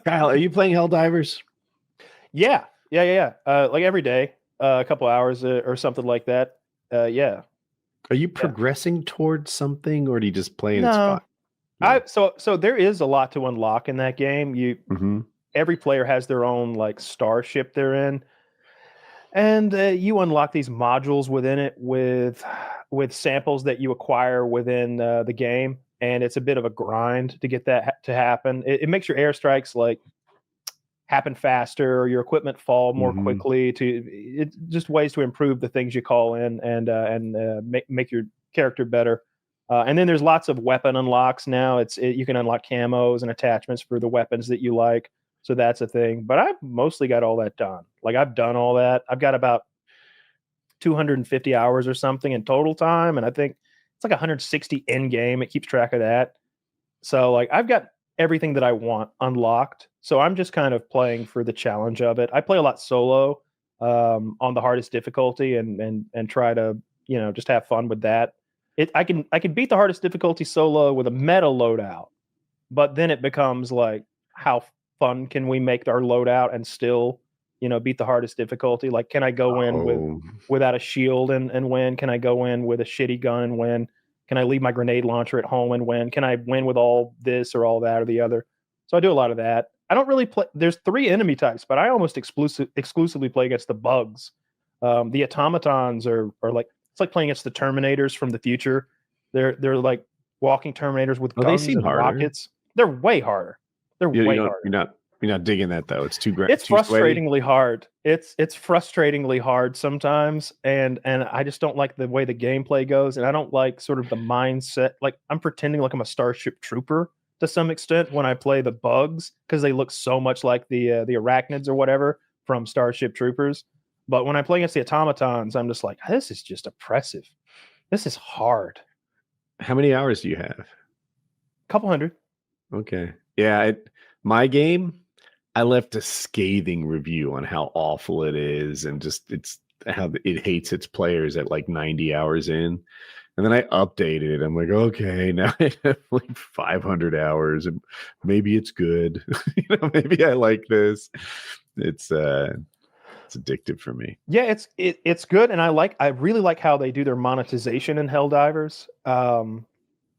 Kyle, are you playing Helldivers? Yeah. Like every day, a couple hours or something like that. Yeah. Are you progressing towards something, or do you just play and it's No. fun? So there is a lot to unlock in that game. Every player has their own like starship they're in, and you unlock these modules within it with samples that you acquire within the game, and it's a bit of a grind to get that to happen. It makes your airstrikes like happen faster, or your equipment fall more quickly. It's just ways to improve the things you call in and make your character better. And then there's lots of weapon unlocks now. You can unlock camos and attachments for the weapons that you like. So that's a thing. But I've mostly got all that done. Like I've done all that. I've got about 250 hours or something in total time. And I think it's like 160 in game. It keeps track of that. So like I've got everything that I want unlocked. So I'm just kind of playing for the challenge of it. I play a lot solo on the hardest difficulty and try to, just have fun with that. I can beat the hardest difficulty solo with a meta loadout, but then it becomes like, how fun can we make our loadout and still, beat the hardest difficulty? Like, can I go in without a shield and win? Can I go in with a shitty gun and win? Can I leave my grenade launcher at home and win? Can I win with all this or all that or the other? So I do a lot of that. I don't really play. There's 3 enemy types, but I almost exclusively play against the bugs. The automatons are like, it's like playing against the Terminators from the future. They're like walking Terminators with guns and rockets. They're way harder. They're way harder. You're not digging that though. It's too great. It's frustratingly hard. It's frustratingly hard sometimes, and I just don't like the way the gameplay goes, and I don't like sort of the mindset. Like I'm pretending like I'm a Starship Trooper to some extent when I play the bugs, because they look so much like the arachnids or whatever from Starship Troopers. But when I play against the automatons, I'm just like, this is just oppressive. This is hard. How many hours do you have? A couple hundred. Okay. Yeah. My game, I left a scathing review on how awful it is, and just it's how it hates its players at like 90 hours in. And then I updated it. I'm like, okay, now I have like 500 hours, and maybe it's good. Maybe I like this. It's addictive for me. Yeah, it's good, and I really like how they do their monetization in Helldivers.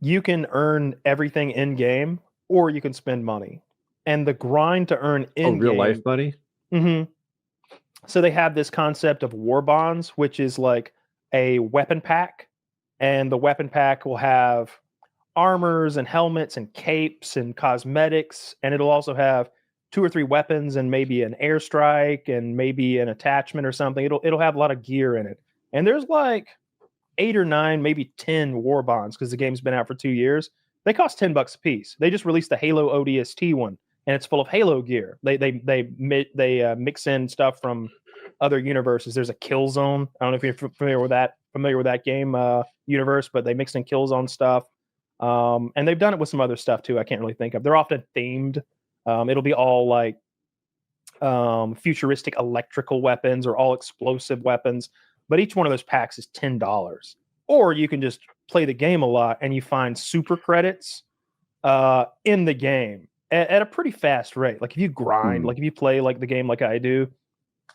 You can earn everything in game, or you can spend money. And the grind to earn in real life money. So they have this concept of war bonds, which is like a weapon pack, and the weapon pack will have armors and helmets and capes and cosmetics, and it'll also have 2 or 3 weapons and maybe an airstrike and maybe an attachment or something. It'll have a lot of gear in it. And there's like 8 or 9, maybe 10 war bonds, because the game's been out for 2 years. They cost $10 a piece. They just released the Halo ODST one, and it's full of Halo gear. They mix in stuff from other universes. There's a Killzone. I don't know if you're familiar with that game universe, but they mixed in Killzone stuff. And they've done it with some other stuff too. I can't really think of. They're often themed. It'll be all like futuristic electrical weapons or all explosive weapons. But each one of those packs is $10. Or you can just play the game a lot and you find super credits in the game at a pretty fast rate. Like if you grind, like if you play like the game like I do,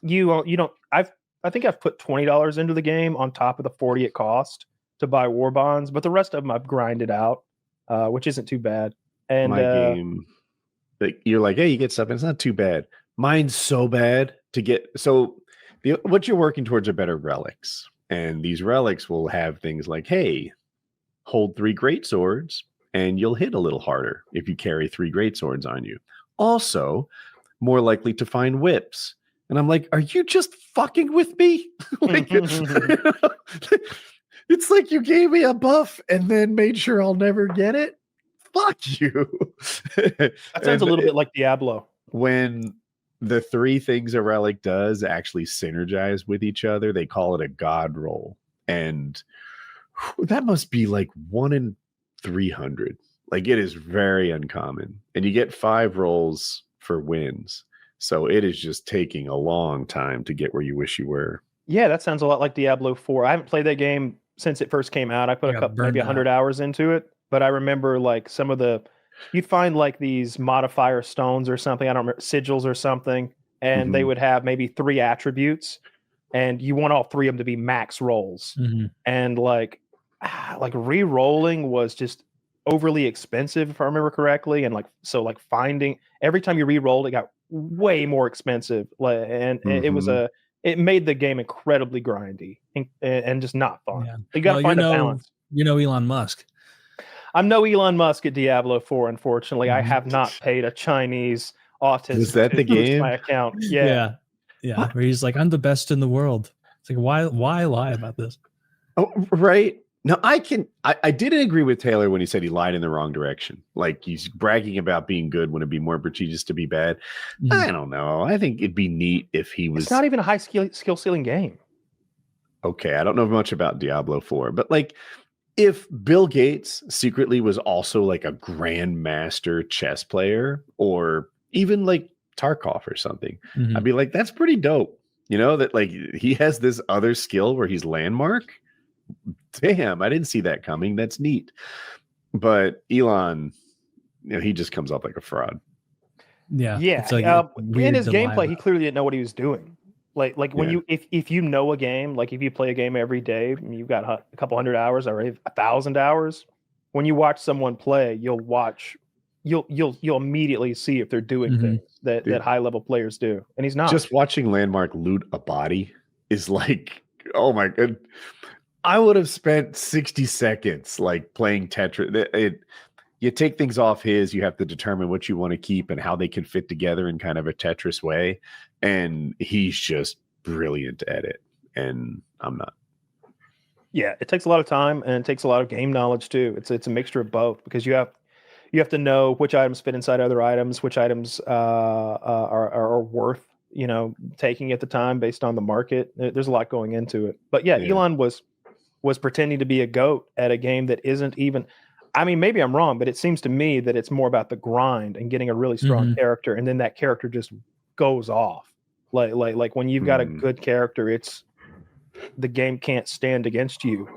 you don't. I think I've put $20 into the game on top of the $40 it cost to buy war bonds, but the rest of them I've grinded out, which isn't too bad. And my game, like you're like, hey, you get stuff, and it's not too bad. Mine's so bad to get. So what you're working towards are better relics, and these relics will have things like, hey, hold 3 great swords, and you'll hit a little harder if you carry 3 great swords on you. Also, more likely to find whips. And I'm like, are you just fucking with me? Like, it's like you gave me a buff and then made sure I'll never get it. Fuck you. That sounds a little bit like Diablo. When the 3 things a relic does actually synergize with each other, they call it a god roll. And that must be like 1 in 300. Like, it is very uncommon. And you get 5 rolls for wins. So it is just taking a long time to get where you wish you were. Yeah, that sounds a lot like Diablo 4. I haven't played that game since it first came out. I put maybe 100 hours into it. But I remember like some of the you'd find like these modifier stones or something. I don't remember, sigils or something, and they would have maybe 3 attributes, and you want all 3 of them to be max rolls. And like re-rolling was just overly expensive, if I remember correctly. And like finding every time you re-rolled, it got way more expensive. And it made the game incredibly grindy and just not fun. Yeah. You got to find a balance. You know Elon Musk. I'm no Elon Musk at Diablo 4, unfortunately. I have not paid a Chinese autist Is that the game? My account. Yeah. Where he's like, I'm the best in the world. It's like, why lie about this? Oh, right. No, I didn't agree with Taylor when he said he lied in the wrong direction. Like he's bragging about being good when it'd be more prestigious to be bad. I don't know. I think it'd be neat if he was. It's not even a high skill ceiling game. Okay, I don't know much about Diablo 4, but like if Bill Gates secretly was also like a grandmaster chess player, or even like Tarkov or something, I'd be like, that's pretty dope. You know, that like he has this other skill where he's landmark. Damn, I didn't see that coming. That's neat. But Elon, he just comes up like a fraud. Yeah. It's like in his gameplay, he clearly didn't know what he was doing. Like when you if you know a game, like if you play a game every day, you've got a couple hundred hours or 1,000 hours. When you watch someone play, you'll immediately see if they're doing things that high level players do, and he's not. Just watching Landmark loot a body is like, oh my god. I would have spent 60 seconds like playing Tetris. You take things off you have to determine what you want to keep and how they can fit together in kind of a Tetris way. And he's just brilliant at it. And I'm not. Yeah, it takes a lot of time and it takes a lot of game knowledge too. It's a mixture of both, because you have to know which items fit inside other items, which items are worth, taking at the time based on the market. There's a lot going into it. But yeah. Elon was pretending to be a GOAT at a game that isn't even, I mean, maybe I'm wrong, but it seems to me that it's more about the grind and getting a really strong character, and then that character just goes off. Like when you've got a good character, the game can't stand against you,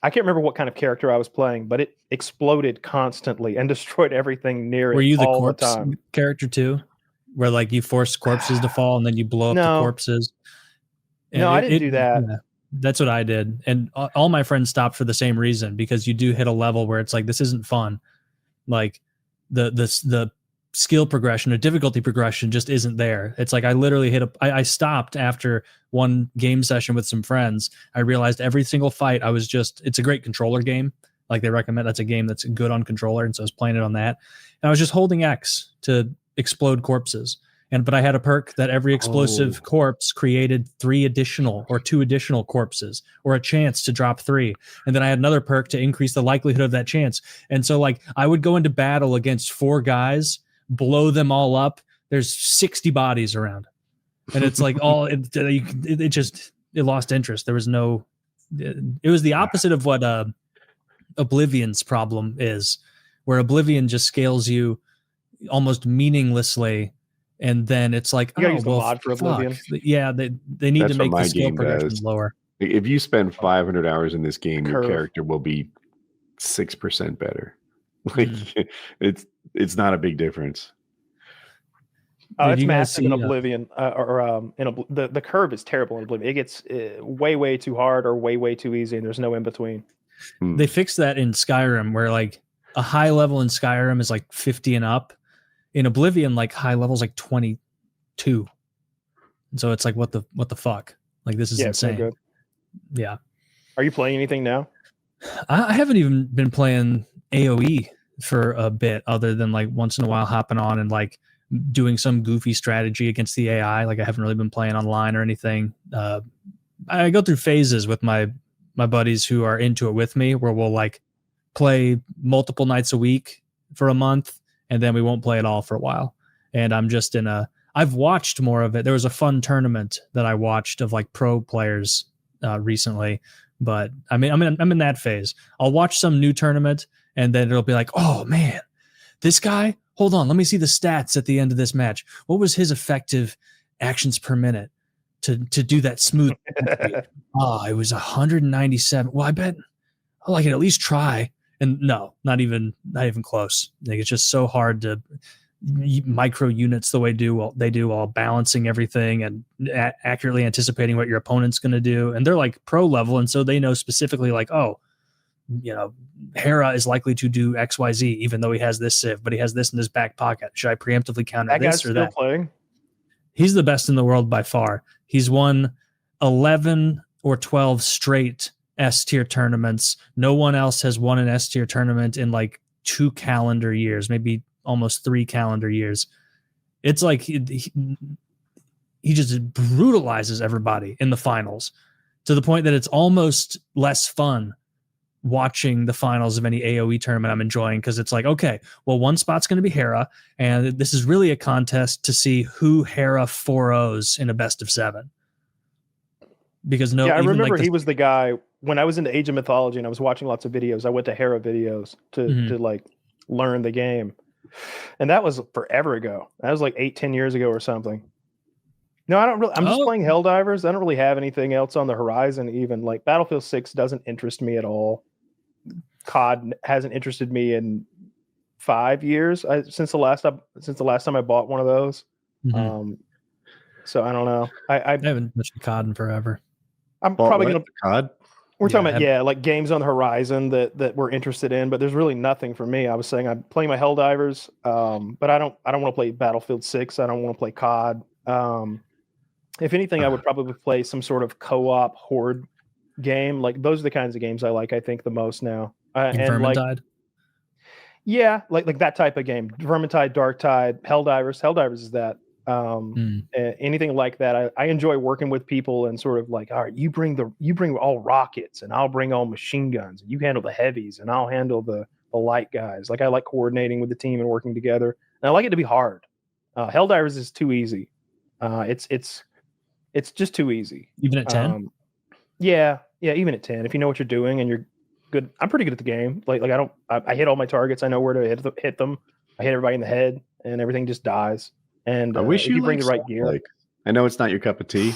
I can't remember what kind of character I was playing, but it exploded constantly and destroyed everything near it. Were you the corpse character too? Where like you force corpses to fall and then you blow up the corpses? And I didn't do that. Yeah. That's what I did. And all my friends stopped for the same reason, because you do hit a level where it's like, this isn't fun. Like the skill progression or difficulty progression just isn't there. It's like I literally I stopped after one game session with some friends. I realized every single fight it's a great controller game. Like they recommend, that's a game that's good on controller. And so I was playing it on that. And I was just holding X to explode corpses. But I had a perk that every explosive corpse created 2 additional corpses, or a chance to drop 3. And then I had another perk to increase the likelihood of that chance. And so like I would go into battle against 4 guys, blow them all up. There's 60 bodies around. And it's like it lost interest. There was it was the opposite of what Oblivion's problem is, where Oblivion just scales you almost meaninglessly. And then it's like, you gotta use the mod for Oblivion. Yeah, they need to make the skill progression lower. If you spend 500 hours in this game, your character will be 6% better. Like it's not a big difference. It's massive in Oblivion, the curve is terrible in Oblivion. It gets way too hard or way too easy, and there's no in between. They fixed that in Skyrim, where like a high level in Skyrim is like 50 and up. In Oblivion, like high levels like 22. And so it's like, what the fuck? Like this is insane. Good. Yeah. Are you playing anything now? I haven't even been playing AoE for a bit, other than like once in a while hopping on and like doing some goofy strategy against the AI. Like I haven't really been playing online or anything. I go through phases with my buddies who are into it with me, where we'll like play multiple nights a week for a month, and then we won't play at all for a while. And I'm just I've watched more of it. There was a fun tournament that I watched of like pro players recently, but I mean, I'm in that phase. I'll watch some new tournament, and then it'll be like, oh man, this guy, hold on, let me see the stats at the end of this match. What was his effective actions per minute to do that smooth? It was 197. Well, I bet I can at least try. And no, not even close. Like, it's just so hard to micro units the way they do while balancing everything and accurately anticipating what your opponent's going to do. And they're like pro level, and so they know specifically, like, oh, Hera is likely to do XYZ, even though he has this civ, but he has this in his back pocket. Should I preemptively counter that this guy's or still that? Playing. He's the best in the world by far. He's won 11 or 12 straight S tier tournaments. No one else has won an S tier tournament in like 2 calendar years, maybe almost 3 calendar years. It's like he just brutalizes everybody in the finals to the point that it's almost less fun watching the finals of any AoE tournament I'm enjoying, because it's like, okay, well, one spot's going to be Hera, and this is really a contest to see who Hera 4-0s in a best of 7. Because I remember he was the guy when I was into Age of Mythology and I was watching lots of videos. I went to Hera videos to like learn the game, and that was forever ago. That was like 8-10 years ago or something. No, I don't really. I'm just playing Helldivers. I don't really have anything else on the horizon. Even like Battlefield 6 doesn't interest me at all. COD hasn't interested me in 5 years since the last time I bought one of those. So I don't know. I haven't touched COD in forever. I'm probably gonna COD. We're talking about like games on the horizon that we're interested in, but there's really nothing for me. I was saying I'm playing my Helldivers, but I don't want to play Battlefield 6. I don't want to play COD. If anything, I would probably play some sort of co-op horde game. Like, those are the kinds of games I like, I think, the most now. And Vermintide? Like that type of game. Vermintide, Darktide, Helldivers. Helldivers is that. Anything like that. I enjoy working with people and sort of like, all right, you bring all rockets and I'll bring all machine guns, and you handle the heavies and I'll handle the light guys. Like, I like coordinating with the team and working together, and I like it to be hard. Helldivers is too easy. It's just too easy. Even at 10? Yeah, even at 10. If you know what you're doing and you're good. I'm pretty good at the game. Like I hit all my targets. I know where to hit them. I hit everybody in the head, and everything just dies. And I wish you bring the right gear. Like, I know it's not your cup of tea,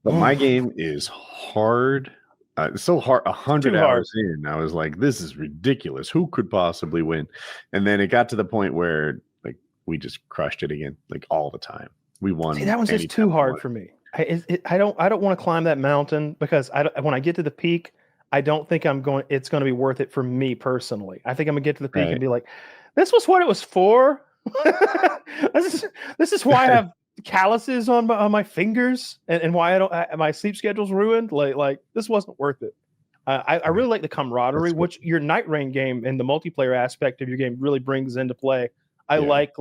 but my game is hard. It's so hard. 100 hours in, I was like, this is ridiculous. Who could possibly win? And then it got to the point where, like, we just crushed it again, like, all the time. We won. See, that one's just too hard for me. I don't want to climb that mountain, because when I get to the peak, I don't think it's going to be worth it for me personally. I think I'm gonna get to the peak and be like, this was what it was for. This is why I have calluses on my fingers, and why my sleep schedule's ruined. Like this wasn't worth it. I really like the camaraderie, which your Night Rain game and the multiplayer aspect of your game really brings into play. I like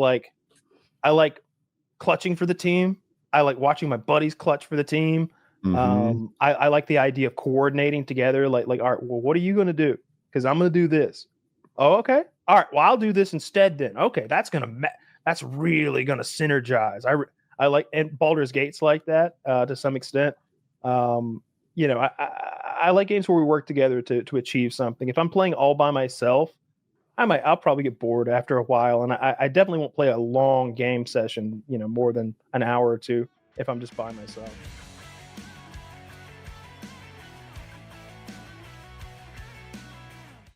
clutching for the team. I like watching my buddies clutch for the team. I like the idea of coordinating together. Like, all right, well, what are you going to do? Because I'm going to do this. Oh, okay. All right. Well, I'll do this instead then. Okay. That's really going to synergize. I like, and Baldur's Gate's like that to some extent. I like games where we work together to achieve something. If I'm playing all by myself, I'll probably get bored after a while. And I definitely won't play a long game session, more than an hour or two if I'm just by myself.